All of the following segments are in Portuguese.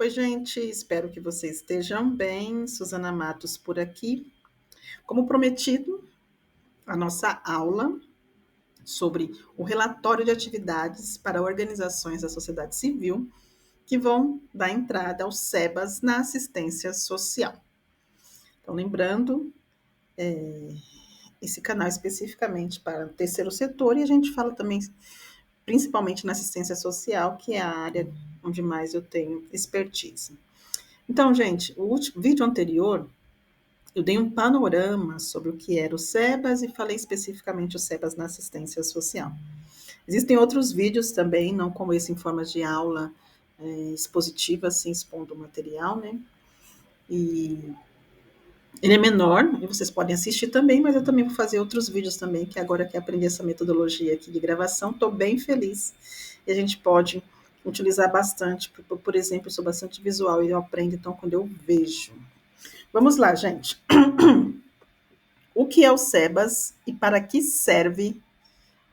Oi, gente, espero que vocês estejam bem. Suzana Matos por aqui. Como prometido, a nossa aula sobre o relatório de atividades para organizações da sociedade civil que vão dar entrada aos SEBAS na assistência social. Então, lembrando, esse canal especificamente para o terceiro setor e a gente fala também principalmente na assistência social, que é a área onde mais eu tenho expertise. Então, gente, o vídeo anterior eu dei um panorama sobre o que era o SEBAS e falei especificamente o SEBAS na assistência social. Existem outros vídeos também, não como esse em forma de aula expositiva, assim, expondo o material, né? E ele é menor, e vocês podem assistir também, mas eu também vou fazer outros vídeos também, que agora que aprendi essa metodologia aqui de gravação, estou bem feliz. E a gente pode utilizar bastante, por exemplo, eu sou bastante visual e eu aprendo, então, quando eu vejo. Vamos lá, gente. O que é o SEBAS e para que serve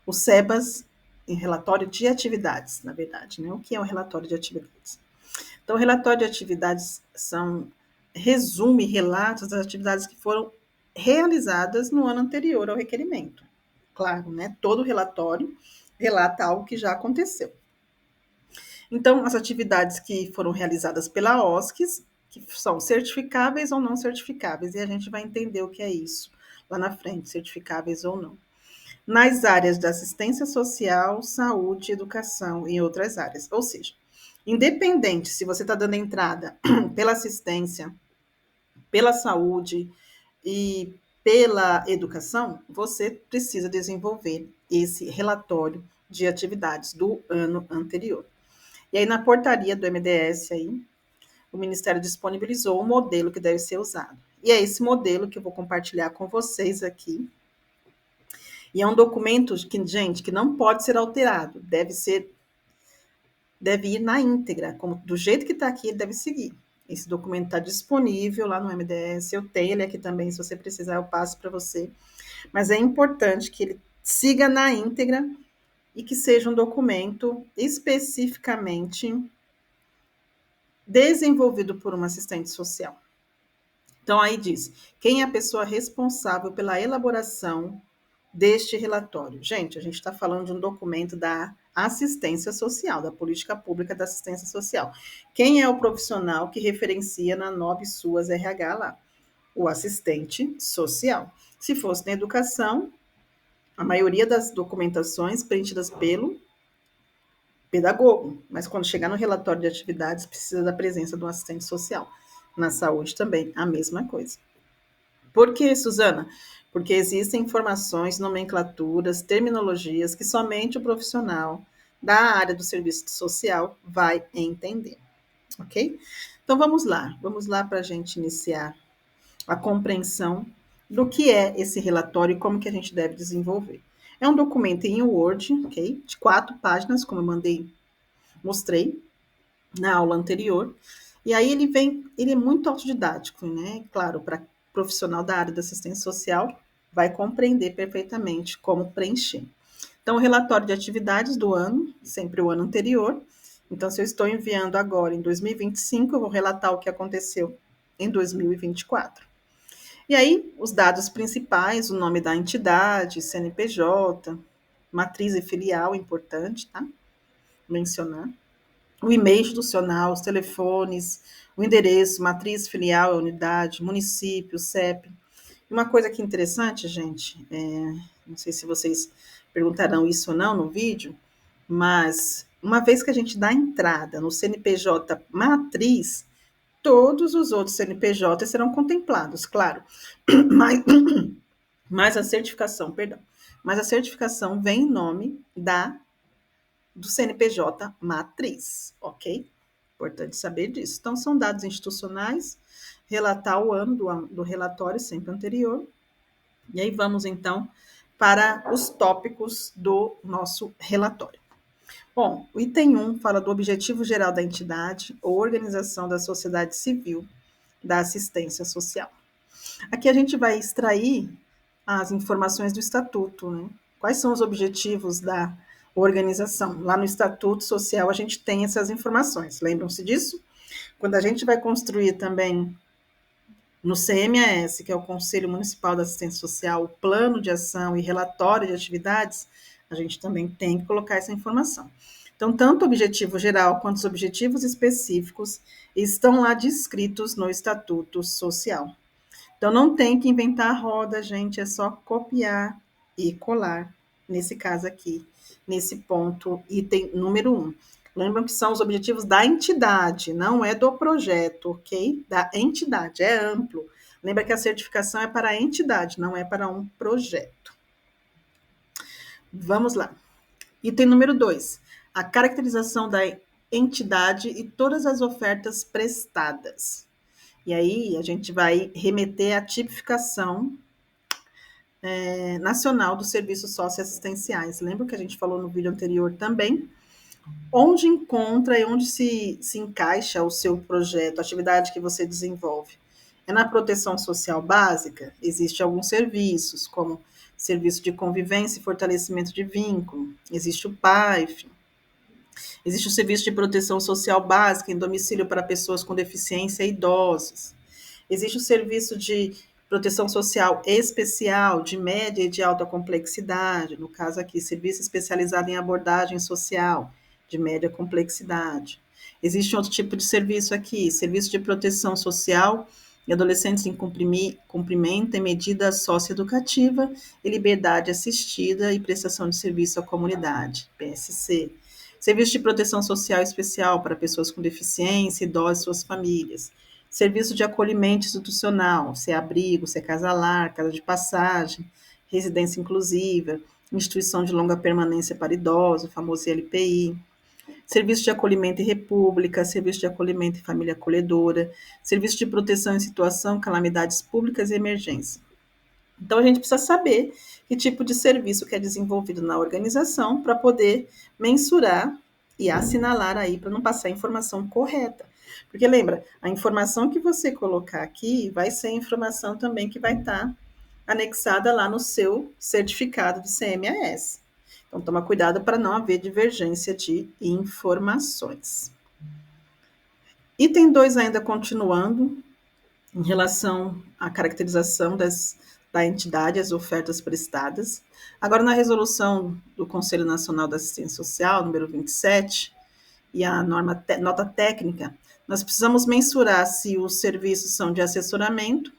o SEBAS em relatório de atividades, na verdade, né? O que é um relatório de atividades? Então, o relatório de atividades resume relatos das atividades que foram realizadas no ano anterior ao requerimento. Claro, né? Todo relatório relata algo que já aconteceu. Então, as atividades que foram realizadas pela OSCs, que são certificáveis ou não certificáveis, e a gente vai entender o que é isso lá na frente, certificáveis ou não. Nas áreas da assistência social, saúde, educação e outras áreas. Ou seja, independente se você está dando entrada pela assistência, pela saúde e pela educação, você precisa desenvolver esse relatório de atividades do ano anterior. E aí, na portaria do MDS, aí, o Ministério disponibilizou o modelo que deve ser usado. E é esse modelo que eu vou compartilhar com vocês aqui. E é um documento que, gente, que não pode ser alterado, deve ir na íntegra, como do jeito que está aqui, ele deve seguir. Esse documento está disponível lá no MDS, eu tenho ele aqui também, se você precisar eu passo para você. Mas é importante que ele siga na íntegra e que seja um documento especificamente desenvolvido por uma assistente social. Então, aí diz, quem é a pessoa responsável pela elaboração deste relatório? Gente, a gente está falando de um documento da assistência social, da política pública da assistência social. Quem é o profissional que referencia na NOB Suas RH lá? O assistente social. Se fosse na educação, a maioria das documentações preenchidas pelo pedagogo, mas quando chegar no relatório de atividades, precisa da presença do assistente social. Na saúde também, a mesma coisa. Por que, Suzana? Porque existem informações, nomenclaturas, terminologias que somente o profissional da área do serviço social vai entender, ok? Então vamos lá para a gente iniciar a compreensão do que é esse relatório e como que a gente deve desenvolver. É um documento em Word, ok? De 4 páginas, como eu mostrei na aula anterior. E aí ele é muito autodidático, né? Claro, para profissional da área da assistência social, vai compreender perfeitamente como preencher. Então, o relatório de atividades do ano, sempre o ano anterior. Então, se eu estou enviando agora em 2025, eu vou relatar o que aconteceu em 2024. E aí, os dados principais, o nome da entidade, CNPJ, matriz e filial, importante, tá? Mencionar o e-mail institucional, os telefones, o endereço, matriz, filial, unidade, município, CEP. Uma coisa que é interessante, gente, não sei se vocês perguntarão isso ou não no vídeo, mas uma vez que a gente dá entrada no CNPJ matriz, todos os outros CNPJs serão contemplados, claro, mas, mas a certificação, perdão, mas a certificação vem em nome do CNPJ matriz, ok? Importante saber disso. Então, são dados institucionais, relatar o ano do relatório, sempre anterior. E aí vamos, então, para os tópicos do nosso relatório. Bom, o item 1 fala do objetivo geral da entidade ou organização da sociedade civil da assistência social. Aqui a gente vai extrair as informações do estatuto, né? Quais são os objetivos da organização? Lá no estatuto social a gente tem essas informações. Lembram-se disso? Quando a gente vai construir também no CMAS, que é o Conselho Municipal da Assistência Social, o plano de ação e relatório de atividades, a gente também tem que colocar essa informação. Então, tanto o objetivo geral quanto os objetivos específicos estão lá descritos no Estatuto Social. Então, não tem que inventar a roda, gente, é só copiar e colar, nesse caso aqui, nesse ponto, item número 1. Lembram que são os objetivos da entidade, não é do projeto, ok? Da entidade, é amplo. Lembra que a certificação é para a entidade, não é para um projeto. Vamos lá. Item número 2. A caracterização da entidade e todas as ofertas prestadas. E aí a gente vai remeter à tipificação nacional dos serviços socioassistenciais. Lembra que a gente falou no vídeo anterior também? Onde encontra e onde se encaixa o seu projeto, a atividade que você desenvolve? É na proteção social básica? Existem alguns serviços, como serviço de convivência e fortalecimento de vínculo. Existe o PAIF. Existe o serviço de proteção social básica em domicílio para pessoas com deficiência e idosos. Existe o serviço de proteção social especial, de média e de alta complexidade, no caso aqui, serviço especializado em abordagem social, de média complexidade. Existe outro tipo de serviço aqui, serviço de proteção social e adolescentes em cumprimento em medida socioeducativa e liberdade assistida e prestação de serviço à comunidade, PSC. Serviço de proteção social especial para pessoas com deficiência, idosos e suas famílias. Serviço de acolhimento institucional, se é abrigo, se é casa-lar, casa de passagem, residência inclusiva, instituição de longa permanência para idosos, o famoso ILPI. Serviço de acolhimento em república, serviço de acolhimento em família acolhedora, serviço de proteção em situação, calamidades públicas e emergência. Então, a gente precisa saber que tipo de serviço que é desenvolvido na organização para poder mensurar e assinalar aí, para não passar a informação correta. Porque lembra, a informação que você colocar aqui vai ser a informação também que vai estar anexada lá no seu certificado de CMAS. Então, toma cuidado para não haver divergência de informações. Item 2 ainda continuando, em relação à caracterização da entidade, as ofertas prestadas. Agora, na resolução do Conselho Nacional da Assistência Social, número 27, e a nota técnica, nós precisamos mensurar se os serviços são de assessoramento,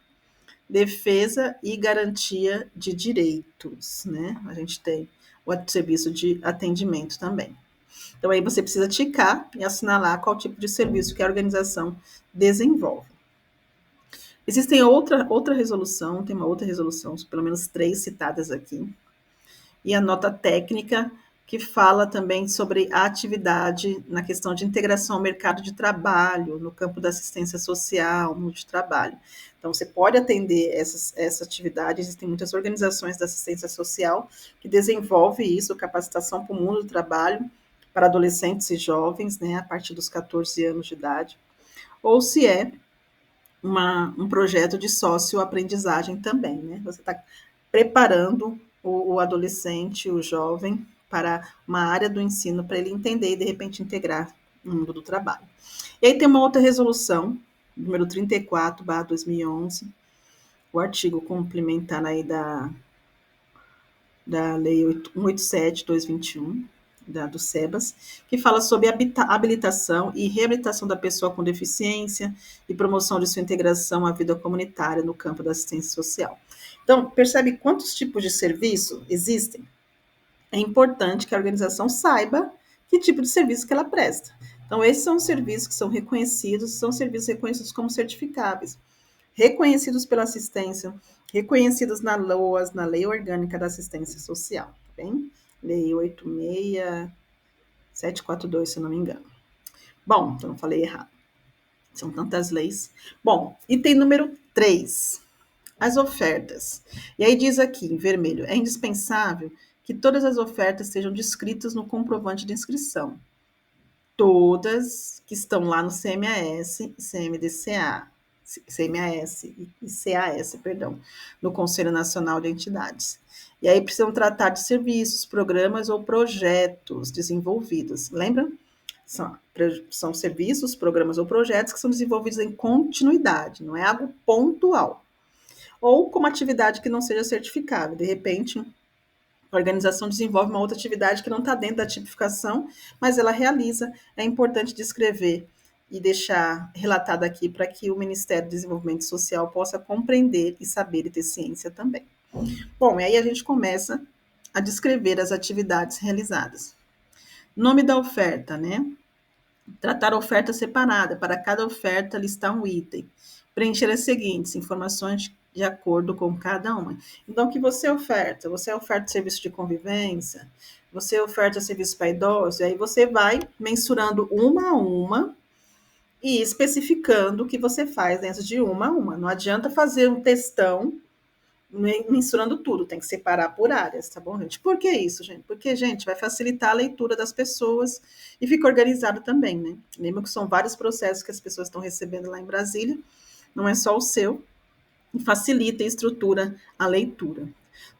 defesa e garantia de direitos, né? A gente tem o serviço de atendimento também. Então, aí você precisa ticar e assinalar qual tipo de serviço que a organização desenvolve. Existe outra resolução, tem uma outra resolução, pelo menos 3 citadas aqui, e a nota técnica, que fala também sobre a atividade na questão de integração ao mercado de trabalho, no campo da assistência social, no de trabalho. Então, você pode atender essa atividade, existem muitas organizações da assistência social que desenvolvem isso, capacitação para o mundo do trabalho, para adolescentes e jovens, né, a partir dos 14 anos de idade, ou se é um projeto de socioaprendizagem também, né? Você está preparando o adolescente, o jovem, para uma área do ensino para ele entender e, de repente, integrar no mundo do trabalho. E aí tem uma outra resolução, número 34/2011, o artigo complementar aí da Lei 187/2021, do SEBAS, que fala sobre habilitação e reabilitação da pessoa com deficiência e promoção de sua integração à vida comunitária no campo da assistência social. Então, percebe quantos tipos de serviço existem? É importante que a organização saiba que tipo de serviço que ela presta. Então, esses são os serviços que são reconhecidos, são serviços reconhecidos como certificáveis, reconhecidos pela assistência, reconhecidos na LOAS, na Lei Orgânica da Assistência Social, tá bem? Lei 86742, se eu não me engano. Bom, então não falei errado. São tantas leis. Bom, item número 3, as ofertas. E aí diz aqui, em vermelho, é indispensável que todas as ofertas sejam descritas no comprovante de inscrição. Todas que estão lá no CMAS, CMDCA, CMAS e CAS, perdão, no Conselho Nacional de Entidades. E aí precisam tratar de serviços, programas ou projetos desenvolvidos. Lembra? São serviços, programas ou projetos que são desenvolvidos em continuidade, não é algo pontual. Ou com uma atividade que não seja certificável. De repente, a organização desenvolve uma outra atividade que não está dentro da tipificação, mas ela realiza. É importante descrever e deixar relatado aqui para que o Ministério do Desenvolvimento Social possa compreender e saber e ter ciência também. Bom, e aí a gente começa a descrever as atividades realizadas. Nome da oferta, né? Tratar a oferta separada. Para cada oferta, listar um item. Preencher as seguintes informações de acordo com cada uma. Então, o que você oferta? Você oferta serviço de convivência? Você oferta serviço para idosos? E aí você vai mensurando uma a uma e especificando o que você faz dentro de uma a uma. Não adianta fazer um textão mensurando tudo, tem que separar por áreas, tá bom, gente? Por que isso, gente? Porque, gente, vai facilitar a leitura das pessoas e fica organizado também, né? Lembra que são vários processos que as pessoas estão recebendo lá em Brasília, não é só o seu, e facilita e estrutura a leitura.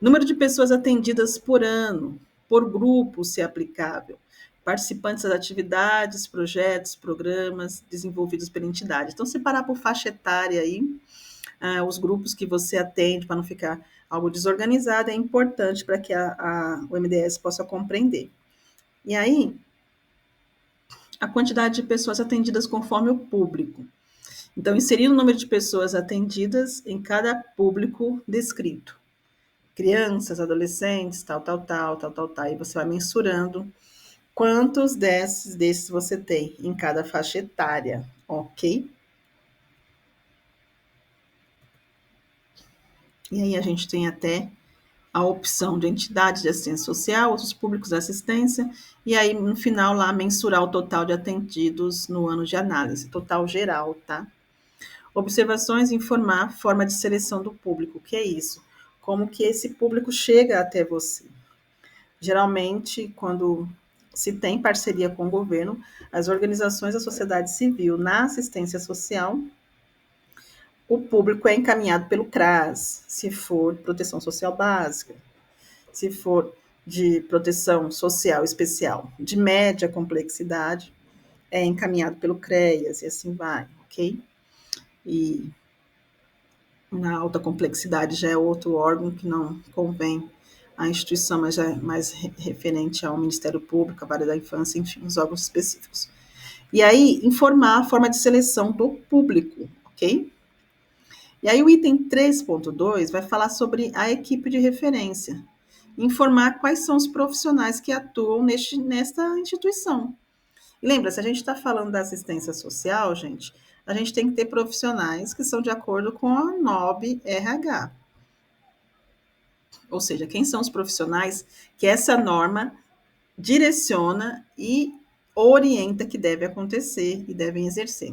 Número de pessoas atendidas por ano, por grupo, se aplicável. Participantes das atividades, projetos, programas desenvolvidos pela entidade. Então, separar por faixa etária aí, os grupos que você atende, para não ficar algo desorganizado, é importante para que o MDS possa compreender. E aí, a quantidade de pessoas atendidas conforme o público. Então, inserir o número de pessoas atendidas em cada público descrito. Crianças, adolescentes, tal. E você vai mensurando quantos desses você tem em cada faixa etária, ok? E aí a gente tem até a opção de entidades de assistência social, outros públicos de assistência, e aí no final lá mensurar o total de atendidos no ano de análise, total geral, tá? Observações, informar, forma de seleção do público, o que é isso? Como que esse público chega até você? Geralmente, quando se tem parceria com o governo, as organizações da sociedade civil na assistência social, o público é encaminhado pelo CRAS, se for proteção social básica, se for de proteção social especial de média complexidade, é encaminhado pelo CREAS e assim vai, ok? E na alta complexidade já é outro órgão que não convém à instituição, mas já é mais referente ao Ministério Público, a Vara da Infância, enfim, os órgãos específicos. E aí, informar a forma de seleção do público, ok? E aí o item 3.2 vai falar sobre a equipe de referência, informar quais são os profissionais que atuam nesta instituição. E lembra, se a gente está falando da assistência social, gente, a gente tem que ter profissionais que são de acordo com a NOB-RH. Ou seja, quem são os profissionais que essa norma direciona e orienta que deve acontecer e devem exercer.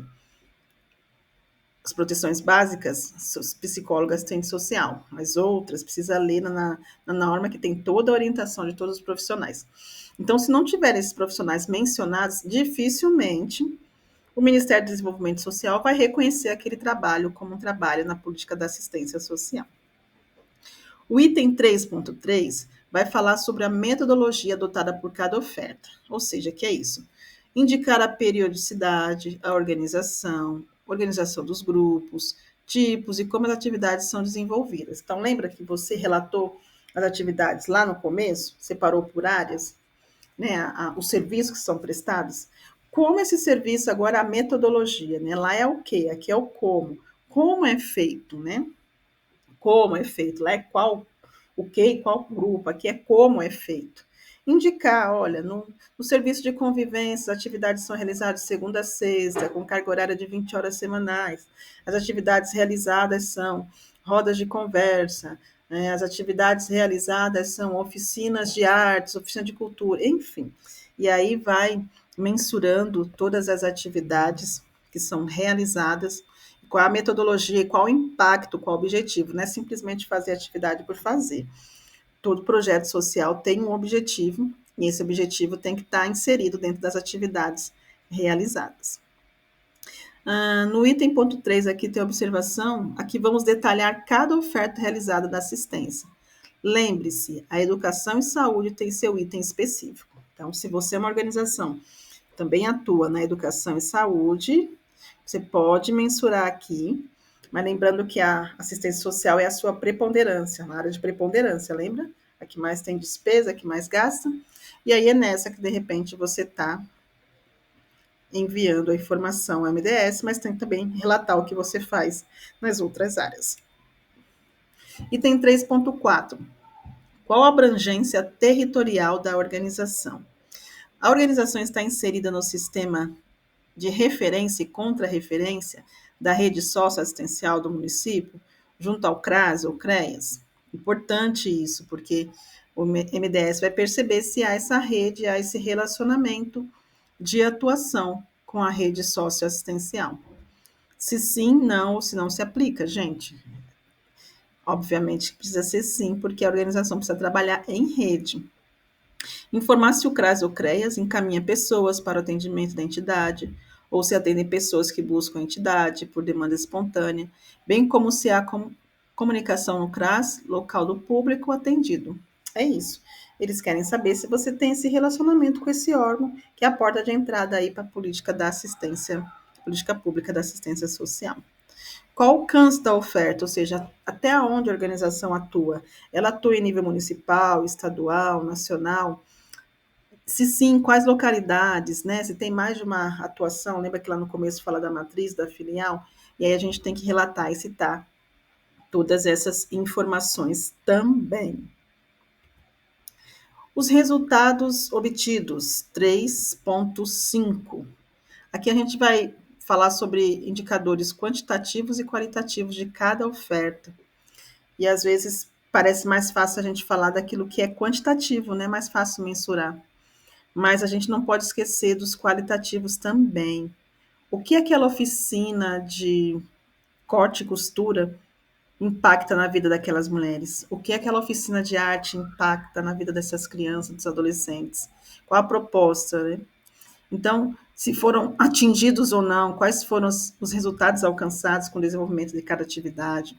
As proteções básicas, psicólogas têm social, mas outras precisa ler na norma que tem toda a orientação de todos os profissionais. Então, se não tiver esses profissionais mencionados, dificilmente o Ministério do Desenvolvimento Social vai reconhecer aquele trabalho como um trabalho na política da assistência social. O item 3.3 vai falar sobre a metodologia adotada por cada oferta, ou seja, que é isso? Indicar a periodicidade, a organização dos grupos, tipos e como as atividades são desenvolvidas. Então, lembra que você relatou as atividades lá no começo, separou por áreas, né, os serviços que são prestados? Como esse serviço agora, a metodologia, né? Lá é o quê? Aqui é o como. Como é feito, né? Como é feito. Lá é qual, o que e qual grupo. Aqui é como é feito. Indicar, olha, no serviço de convivência, as atividades são realizadas de segunda a sexta, com carga horária de 20 horas semanais. As atividades realizadas são rodas de conversa, as atividades realizadas são oficinas de artes, oficina de cultura, enfim. E aí vai mensurando todas as atividades que são realizadas, qual a metodologia e qual o impacto, qual o objetivo, não é simplesmente fazer atividade por fazer. Todo projeto social tem um objetivo, e esse objetivo tem que estar inserido dentro das atividades realizadas. No item ponto 3 aqui tem a observação, aqui vamos detalhar cada oferta realizada da assistência. Lembre-se, a educação e saúde tem seu item específico. Então, se você é uma organização também atua na educação e saúde. Você pode mensurar aqui, mas lembrando que a assistência social é a sua preponderância, na área de preponderância, lembra? A que mais tem despesa, a que mais gasta. E aí é nessa que, de repente, você está enviando a informação ao MDS, mas tem também relatar o que você faz nas outras áreas. Item 3.4. Qual a abrangência territorial da organização? A organização está inserida no sistema de referência e contra-referência da rede socioassistencial do município, junto ao CRAS ou CREAS. Importante isso, porque o MDS vai perceber se há essa rede, há esse relacionamento de atuação com a rede socioassistencial. Se sim, não, ou se não se aplica, gente. Obviamente precisa ser sim, porque a organização precisa trabalhar em rede. Informar se o CRAS ou CREAS encaminha pessoas para o atendimento da entidade, ou se atendem pessoas que buscam a entidade por demanda espontânea, bem como se há comunicação no CRAS, local do público atendido. É isso. Eles querem saber se você tem esse relacionamento com esse órgão, que é a porta de entrada aí para a política da assistência, política pública da assistência social. Qual o alcance da oferta, ou seja, até onde a organização atua? Ela atua em nível municipal, estadual, nacional? Se sim, quais localidades, né? Se tem mais de uma atuação, lembra que lá no começo fala da matriz, da filial? E aí a gente tem que relatar e citar todas essas informações também. Os resultados obtidos, 3.5. Aqui a gente vai falar sobre indicadores quantitativos e qualitativos de cada oferta. E às vezes parece mais fácil a gente falar daquilo que é quantitativo, né? Mais fácil mensurar. Mas a gente não pode esquecer dos qualitativos também. O que aquela oficina de corte e costura impacta na vida daquelas mulheres? O que aquela oficina de arte impacta na vida dessas crianças, dos adolescentes? Qual a proposta, né? Então, se foram atingidos ou não, quais foram os resultados alcançados com o desenvolvimento de cada atividade?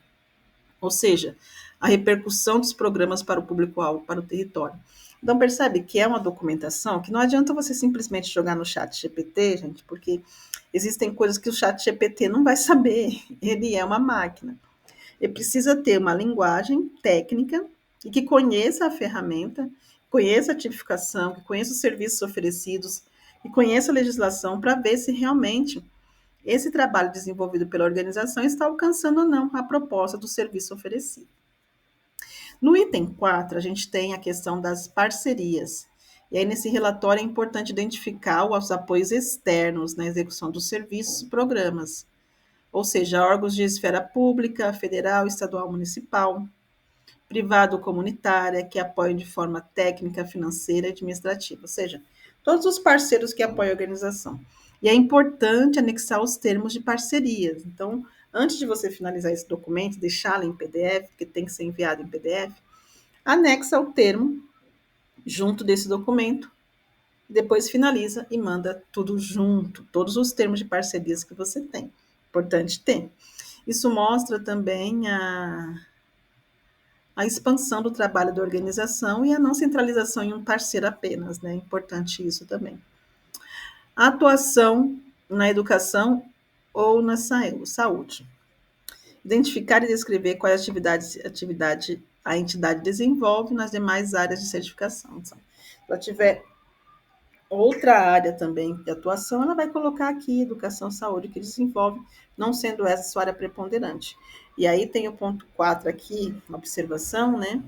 Ou seja, a repercussão dos programas para o público-alvo, para o território. Então, percebe que é uma documentação que não adianta você simplesmente jogar no chat GPT, gente, porque existem coisas que o chat GPT não vai saber, ele é uma máquina. Ele precisa ter uma linguagem técnica e que conheça a ferramenta, conheça a tipificação, que conheça os serviços oferecidos e conheça a legislação para ver se realmente esse trabalho desenvolvido pela organização está alcançando ou não a proposta do serviço oferecido. No item 4, a gente tem a questão das parcerias. E aí, nesse relatório, é importante identificar os apoios externos na execução dos serviços e programas, ou seja, órgãos de esfera pública, federal, estadual, municipal, privado, comunitária, que apoiam de forma técnica, financeira e administrativa, ou seja, todos os parceiros que apoiam a organização. E é importante anexar os termos de parcerias. Então, antes de você finalizar esse documento, deixá-lo em PDF, que tem que ser enviado em PDF, anexa o termo junto desse documento, depois finaliza e manda tudo junto, todos os termos de parcerias que você tem. Importante ter. Isso mostra também a expansão do trabalho da organização e a não centralização em um parceiro apenas, né? É importante isso também. A atuação na educação ou na saúde. Identificar e descrever quais atividade a entidade desenvolve nas demais áreas de certificação. Se ela tiver outra área também de atuação, ela vai colocar aqui educação, saúde, que desenvolve, não sendo essa sua área preponderante. E aí tem o ponto 4 aqui, observação, né?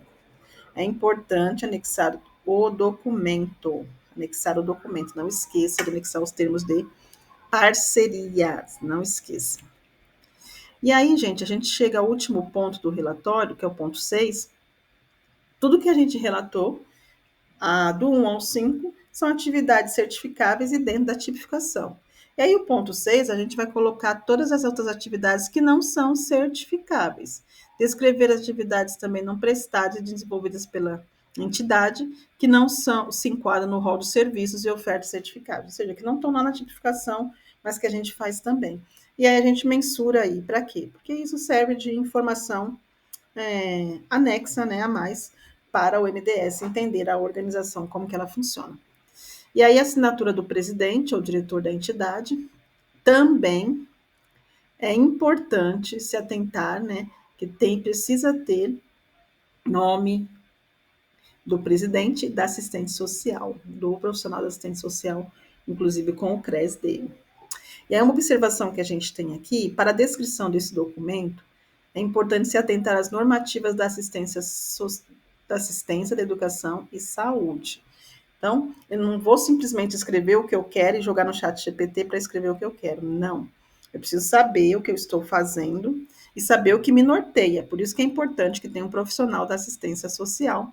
É importante anexar o documento. Anexar o documento. Não esqueça de anexar os termos de parcerias. Não esqueça. E aí, gente, a gente chega ao último ponto do relatório, que é o ponto 6. Tudo que a gente relatou, do 1 ao 5, são atividades certificáveis e dentro da tipificação. E aí, o ponto 6, a gente vai colocar todas as outras atividades que não são certificáveis. Descrever as atividades também não prestadas e desenvolvidas pela entidade, que não se enquadram no rol dos serviços e ofertas certificáveis, ou seja, que não estão lá na tipificação, mas que a gente faz também. E aí a gente mensura aí, para quê? Porque isso serve de informação anexa, né, a mais, para o MDS entender a organização, como que ela funciona. E aí a assinatura do presidente ou diretor da entidade também é importante se atentar, né, que precisa ter nome do presidente e da assistente social, do profissional da assistente social, inclusive com o CRES dele. E aí uma observação que a gente tem aqui, para a descrição desse documento, é importante se atentar às normativas da assistência, da educação e saúde. Então, eu não vou simplesmente escrever o que eu quero e jogar no chat GPT para escrever o que eu quero. Não. Eu preciso saber o que eu estou fazendo e saber o que me norteia. Por isso que é importante que tenha um profissional da assistência social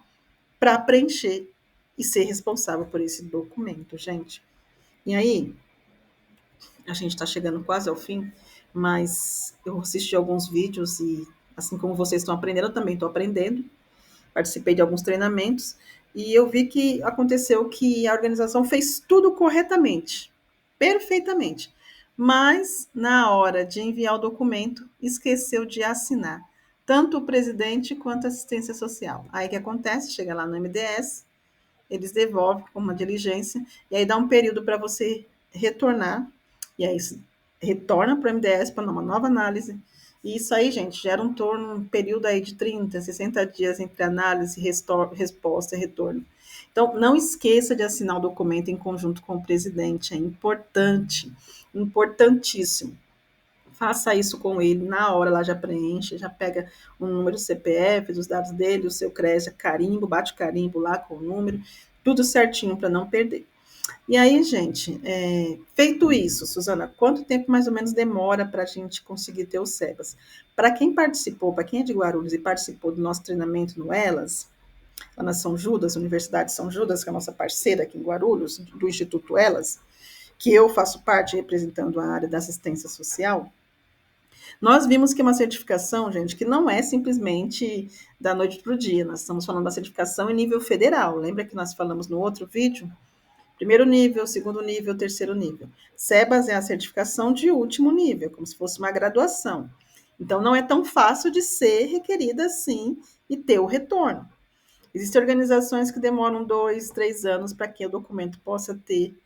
para preencher e ser responsável por esse documento, gente. E aí, a gente está chegando quase ao fim, mas eu assisti alguns vídeos e, assim como vocês estão aprendendo, eu também estou aprendendo. Participei de alguns treinamentos e eu vi que aconteceu que a organização fez tudo corretamente, perfeitamente, mas na hora de enviar o documento, esqueceu de assinar tanto o presidente quanto a assistência social. Aí o que acontece? Chega lá no MDS, eles devolvem com uma diligência, e aí dá um período para você retornar, e aí retorna para o MDS para uma nova análise. E isso aí, gente, gera um período aí de 30, 60 dias entre análise, resposta e retorno. Então, não esqueça de assinar o documento em conjunto com o presidente, é importante, importantíssimo. Faça isso com ele, na hora lá já preenche, já pega o número do CPF, os dados dele, o seu CRES, carimbo, bate o carimbo lá com o número, tudo certinho para não perder. E aí, gente, feito isso, Suzana, quanto tempo mais ou menos demora para a gente conseguir ter o SEBAS? Para quem participou, para quem é de Guarulhos e participou do nosso treinamento no ELAS, lá na São Judas, Universidade de São Judas, que é a nossa parceira aqui em Guarulhos, do Instituto ELAS, que eu faço parte representando a área da assistência social, nós vimos que é uma certificação, gente, que não é simplesmente da noite para o dia. Nós estamos falando da certificação em nível federal. Lembra que nós falamos no outro vídeo? Primeiro nível, segundo nível, terceiro nível. SEBAS é a certificação de último nível, como se fosse uma graduação. Então, não é tão fácil de ser requerida assim e ter o retorno. Existem organizações que demoram 2, 3 anos para que o documento possa ter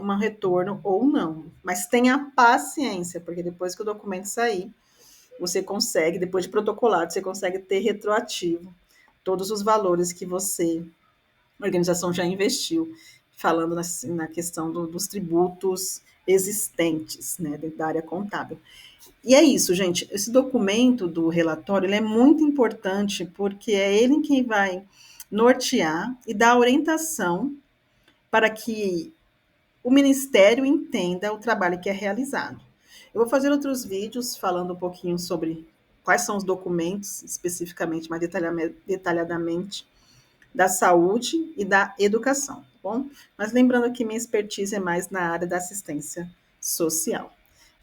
um retorno ou não. Mas tenha paciência, porque depois que o documento sair, você consegue, depois de protocolado, você consegue ter retroativo todos os valores que a organização já investiu, falando na questão dos tributos existentes, né, dentro da área contábil. E é isso, gente. Esse documento do relatório ele é muito importante porque é ele quem vai nortear e dar orientação para que o Ministério entenda o trabalho que é realizado. Eu vou fazer outros vídeos falando um pouquinho sobre quais são os documentos, especificamente, mais detalhadamente, da saúde e da educação, tá bom? Mas lembrando que minha expertise é mais na área da assistência social.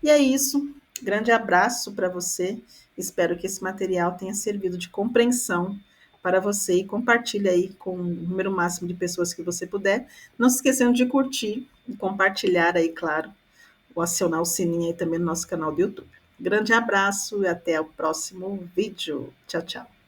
E é isso. Grande abraço para você. Espero que esse material tenha servido de compreensão para você e compartilhe aí com o número máximo de pessoas que você puder. Não se esquecendo de curtir e compartilhar aí, claro, ou acionar o sininho aí também no nosso canal do YouTube. Grande abraço e até o próximo vídeo. Tchau, tchau.